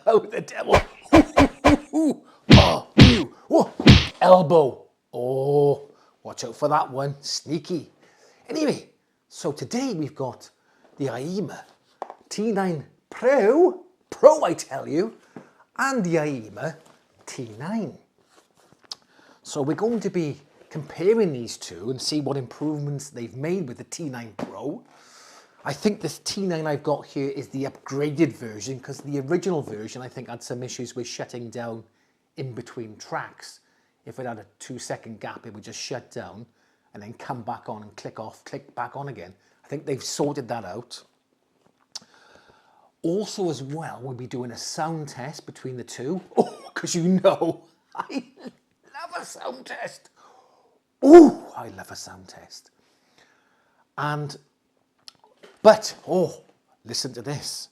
Oh, the devil. Oh, you. Oh, elbow. Oh, watch out for that one. Sneaky. Anyway, so today we've got the Aiyima T9 Pro I tell you, and the Aiyima T9. So we're going to be comparing these two and see what improvements they've made with the T9 Pro. I think this T9 I've got here is the upgraded version, because the original version I think had some issues with shutting down in between tracks. If it had a 2-second gap, it would just shut down and then come back on and click off, click back on again. I think they've sorted that out. Also as well, we'll be doing a sound test between the two. Oh, because you know, I love a sound test. Oh, I love a sound test. But, oh, listen to this.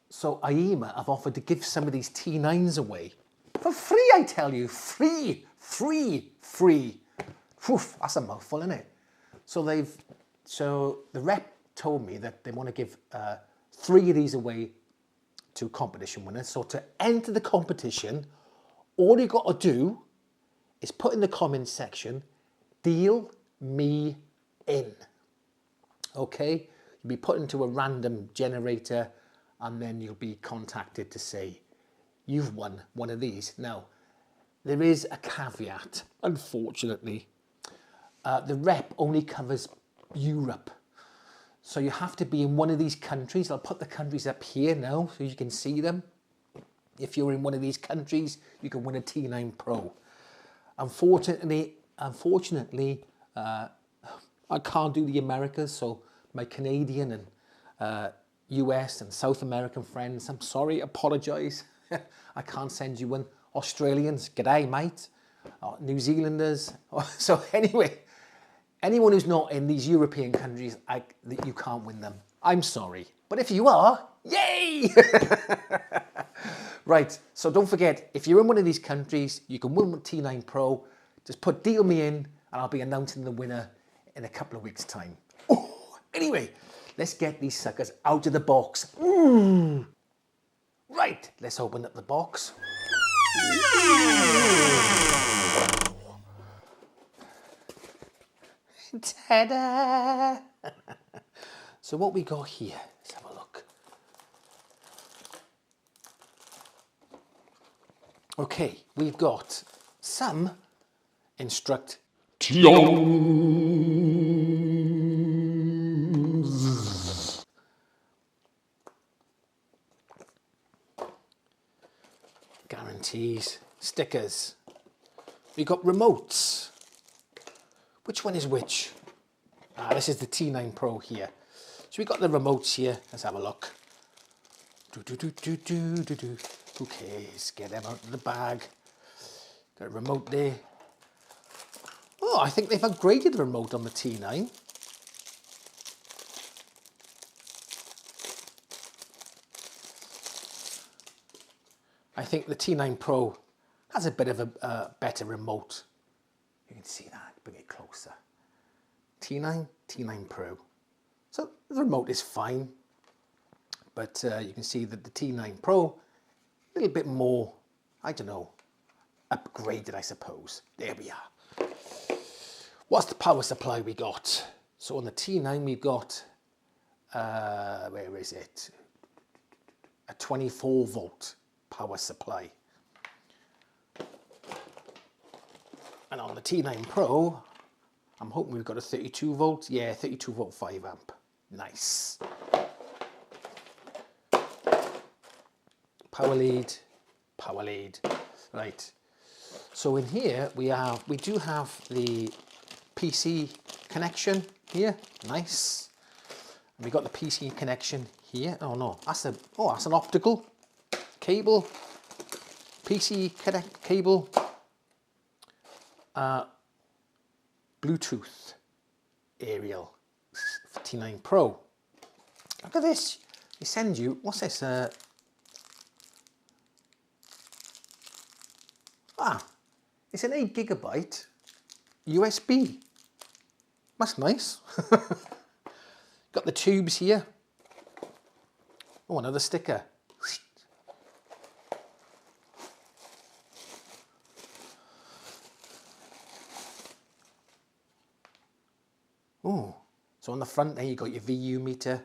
So Aiyima have offered to give some of these T9s away. For free, I tell you. Free. Oof, that's a mouthful, isn't it? So the rep told me that they want to give 3 of these away to competition winners. So to enter the competition, all you got to do is put in the comments section, deal me in. Okay, you'll be put into a random generator and then you'll be contacted to say you've won one of these. Now, there is a caveat, unfortunately. The rep only covers Europe. So you have to be in one of these countries. I'll put the countries up here now so you can see them. If you're in one of these countries, you can win a T9 Pro. Unfortunately, I can't do the Americas, so my Canadian and US and South American friends, I'm sorry, apologise. I can't send you one. Australians, g'day mate. New Zealanders. So anyway, anyone who's not in these European countries, you can't win them. I'm sorry. But if you are, yay! Right, so don't forget, if you're in one of these countries, you can win with T9 Pro. Just put deal me in and I'll be announcing the winner in a couple of weeks' time. Oh, anyway, let's get these suckers out of the box. Right, let's open up the box. Ta-da! So what we got here, let's have a look. Okay, we've got some instructions. Guarantees, stickers. We've got remotes. Which one is which? This is the T9 Pro here. So we've got the remotes here. Let's have a look. Who cares? Get them out of the bag. Got a remote there. Oh, I think they've upgraded the remote on the T9. I think the T9 Pro has a bit of a better remote. You can see that, bring it closer. T9 Pro. So the remote is fine, but you can see that the T9 Pro, a little bit more, I don't know, upgraded, I suppose. There we are. What's the power supply we got? So on the T9 we've got, where is it? A 24 volt power supply. And on the T9 Pro, I'm hoping we've got a 32 volt. Yeah, 32 volt 5 amp. Nice. Power lead. Right. So in here we do have the PC connection here. Nice. And we got the PC connection here. Oh no, that's an optical cable. PC cable. Bluetooth aerial for T9 Pro. Look at this. They send you, what's this? It's an 8 gigabyte USB. That's nice. Got the tubes here. Oh, another sticker. Oh, so on the front there you got your VU meter.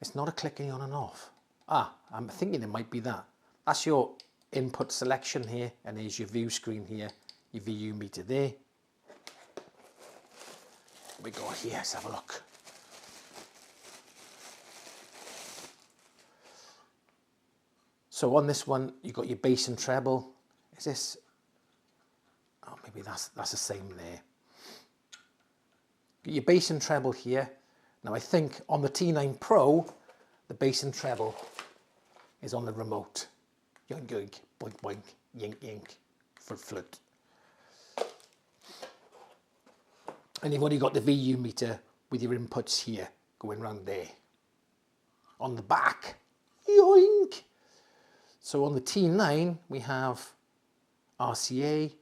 It's not a clicking on and off. Ah, I'm thinking it might be that. That's your input selection here, and there's your view screen here, your VU meter there. We go here, let's have a look. So on this one, you got your bass and treble. Is this? Oh, maybe that's the same there. Your bass and treble here. Now I think on the T9 Pro, the bass and treble is on the remote. Yoink, yoink, boink, boink, yink, yink, flute, flute. And you've only got the VU meter with your inputs here, going round there. On the back, yoink. So on the T9, we have RCA.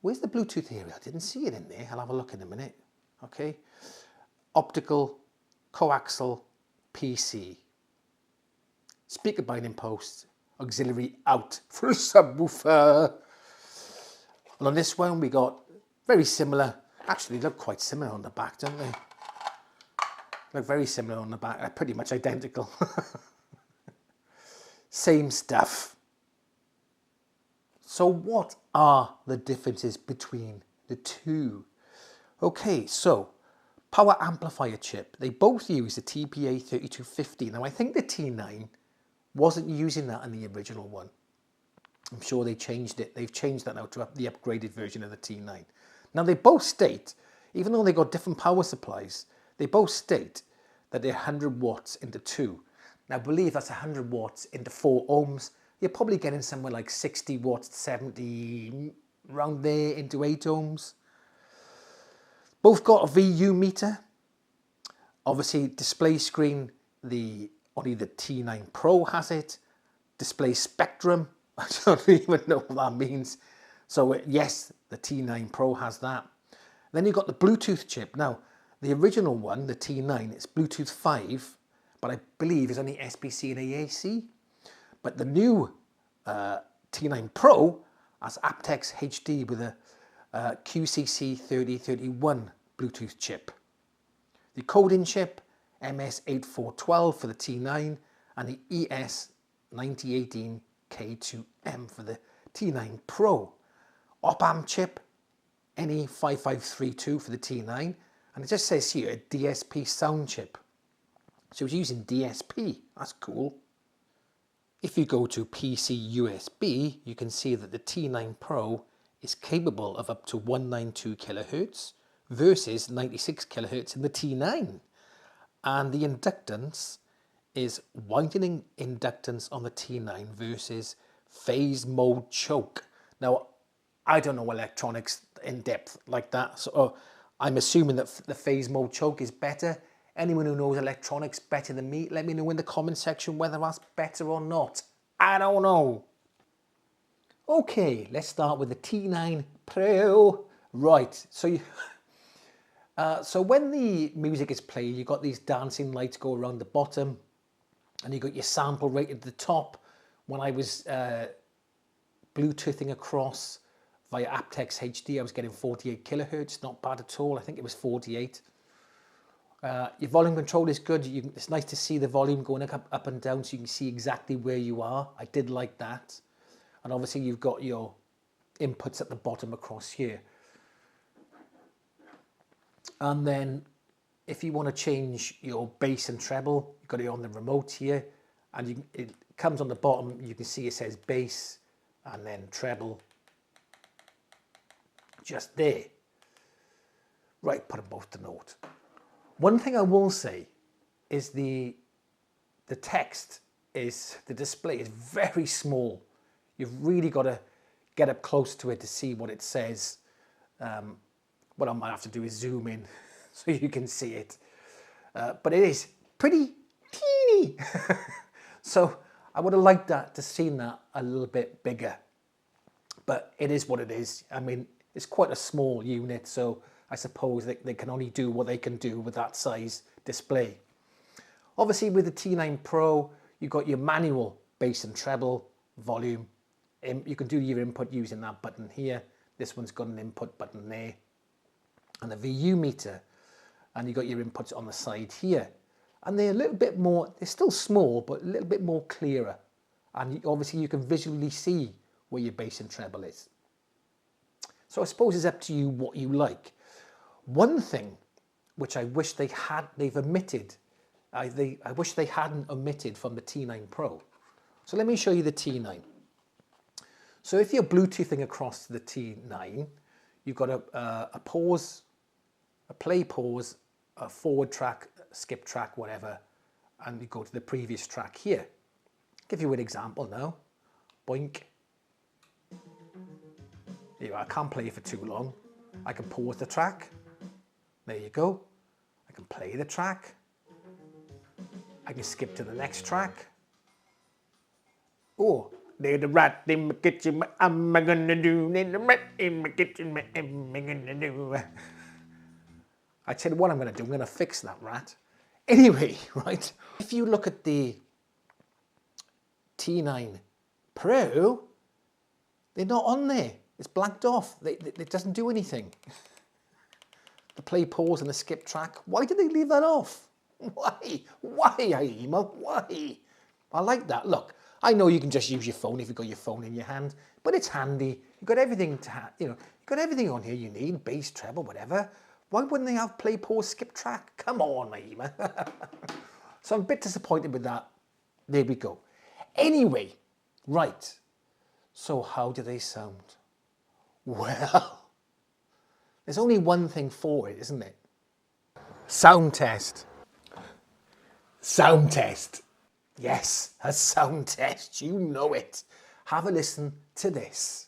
Where's the Bluetooth area? I didn't see it in there. I'll have a look in a minute. Okay. Optical, coaxial, PC. Speaker binding post, auxiliary out for a subwoofer. And on this one, we got very similar. Actually, they look quite similar on the back, don't they? Look very similar on the back. They're pretty much identical. Same stuff. So what are the differences between the two? Okay, so power amplifier chip. They both use the TPA3250. Now I think the T9 wasn't using that in the original one. I'm sure they changed it. They've changed that now to the upgraded version of the T9. Now they both state, even though they got different power supplies, they both state that they're 100 watts into 2. Now I believe that's 100 watts into 4 ohms. You're probably getting somewhere like 60 watts, 70, around there into 8 ohms. Both got a VU meter. Obviously display screen, only the T9 Pro has it. Display spectrum, I don't even know what that means. So yes, the T9 Pro has that. Then you've got the Bluetooth chip. Now, the original one, the T9, it's Bluetooth 5, but I believe it's only SBC and AAC. But the new T9 Pro has aptX HD with a QCC 3031 Bluetooth chip. The coding chip, MS8412 for the T9 and the ES9018K2M for the T9 Pro. Op-amp chip, NE5532 for the T9, and it just says here a DSP sound chip. So it's using DSP, that's cool. If you go to PC USB, you can see that the T9 Pro is capable of up to 192 kilohertz versus 96 kilohertz in the T9. And the inductance is widening inductance on the T9 versus phase mode choke. Now, I don't know electronics in depth like that, so I'm assuming that the phase mode choke is better. Anyone who knows electronics better than me, let me know in the comment section whether that's better or not. I don't know. Okay, let's start with the T9 Pro. Right, so so when the music is played, you've got these dancing lights go around the bottom, and you've got your sample rate at the top. When I was Bluetoothing across via aptX HD, I was getting 48 kilohertz, not bad at all. I think it was 48. Your volume control is good. It's nice to see the volume going up and down so you can see exactly where you are. I did like that. And obviously you've got your inputs at the bottom across here. And then if you want to change your bass and treble, you've got it on the remote here. And it comes on the bottom, you can see it says bass and then treble. Just there. Right, put them both to note. One thing I will say is the text is, the display is very small. You've really got to get up close to it to see what it says. What I might have to do is zoom in so you can see it. But it is pretty teeny. So I would have liked that to seen that a little bit bigger. But it is what it is. I mean, it's quite a small unit, so I suppose they can only do what they can do with that size display. Obviously with the T9 Pro, you've got your manual bass and treble, volume. You can do your input using that button here. This one's got an input button there. And a VU meter. And you've got your inputs on the side here. And they're a little bit more, they're still small, but a little bit more clearer. And obviously you can visually see where your bass and treble is. So I suppose it's up to you what you like. One thing which I wish they've omitted, I wish they hadn't omitted from the T9 Pro. So let me show you the T9. So if you're Bluetoothing across to the T9, you've got a pause, a play pause, a forward track, skip track, whatever, and you go to the previous track here. Give you an example now. Boink. Here you are. I can't play for too long. I can pause the track. There you go. I can play the track. I can skip to the next track. Oh, there's a rat in my kitchen, what am I gonna do? There's a rat in my kitchen, what am I gonna do? I tell you what I'm gonna do, I'm gonna fix that rat. Anyway, right, if you look at the T9 Pro, they're not on there. It's blanked off. It doesn't do anything. The play, pause and the skip track. Why did they leave that off? Why? Why, Aiyima? Why? I like that. Look, I know you can just use your phone if you've got your phone in your hand, but it's handy. You've got everything you've got everything on here you need, bass, treble, whatever. Why wouldn't they have play, pause, skip track? Come on, Aiyima. So I'm a bit disappointed with that. There we go. Anyway, right. So how do they sound? Well, there's only one thing for it, isn't it? Sound test. Sound test. Yes, a sound test. You know it. Have a listen to this.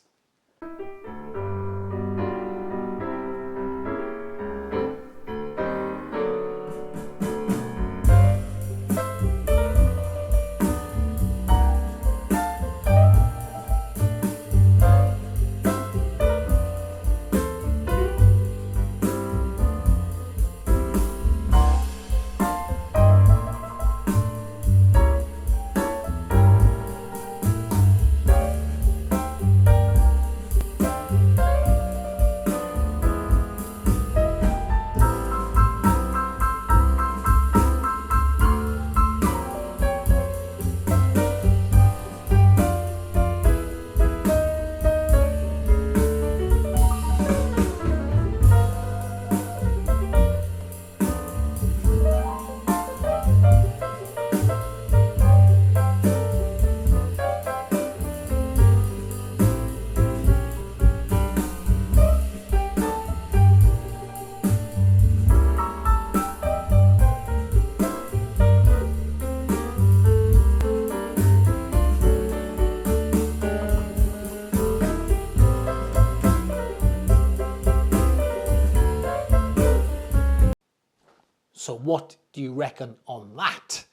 So what do you reckon on that?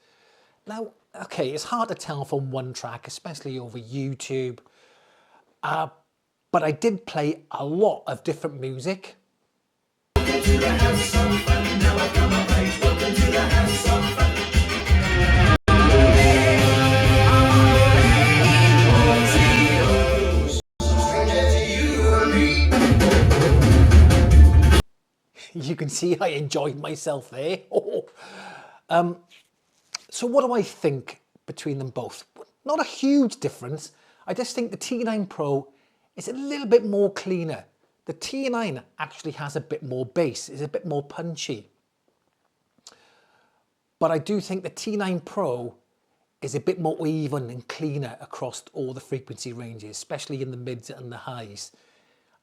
Now, okay, it's hard to tell from one track, especially over YouTube, but I did play a lot of different music. Welcome to the house of fun. Now I've come of age. Welcome to the house of fun. You can see I enjoyed myself there. So what do I think between them both? Not a huge difference. I just think the T9 Pro is a little bit more cleaner. The T9 actually has a bit more bass, is a bit more punchy. But I do think the T9 Pro is a bit more even and cleaner across all the frequency ranges, especially in the mids and the highs.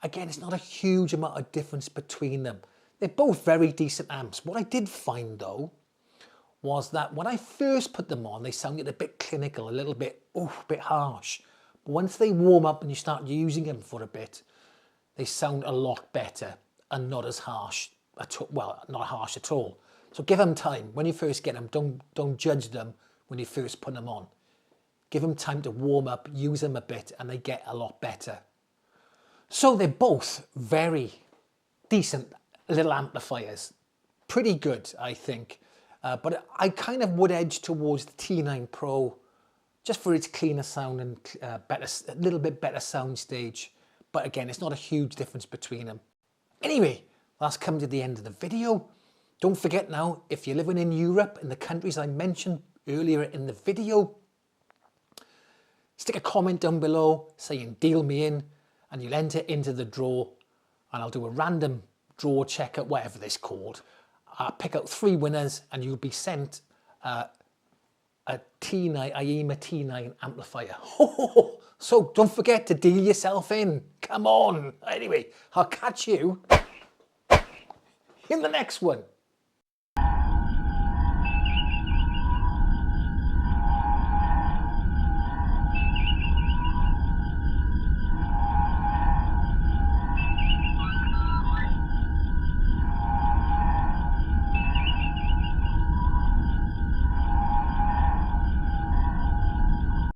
Again, it's not a huge amount of difference between them. They're both very decent amps. What I did find though, was that when I first put them on, they sounded a bit clinical, a little bit, a bit harsh. But once they warm up and you start using them for a bit, they sound a lot better and not as harsh at all. Well, not harsh at all. So give them time. When you first get them, don't judge them when you first put them on. Give them time to warm up, use them a bit, and they get a lot better. So they're both very decent little amplifiers. Pretty good, I think. But I kind of would edge towards the T9 Pro just for its cleaner sound and a little bit better sound stage. But again, it's not a huge difference between them. Anyway, that's come to the end of the video. Don't forget now, if you're living in Europe, in the countries I mentioned earlier in the video, stick a comment down below saying deal me in, and you'll enter into the draw, and I'll do a random draw checker, whatever this called. I'll pick out 3 winners and you'll be sent a Aiyima T9 amplifier. So don't forget to deal yourself in. Come on. Anyway, I'll catch you in the next one.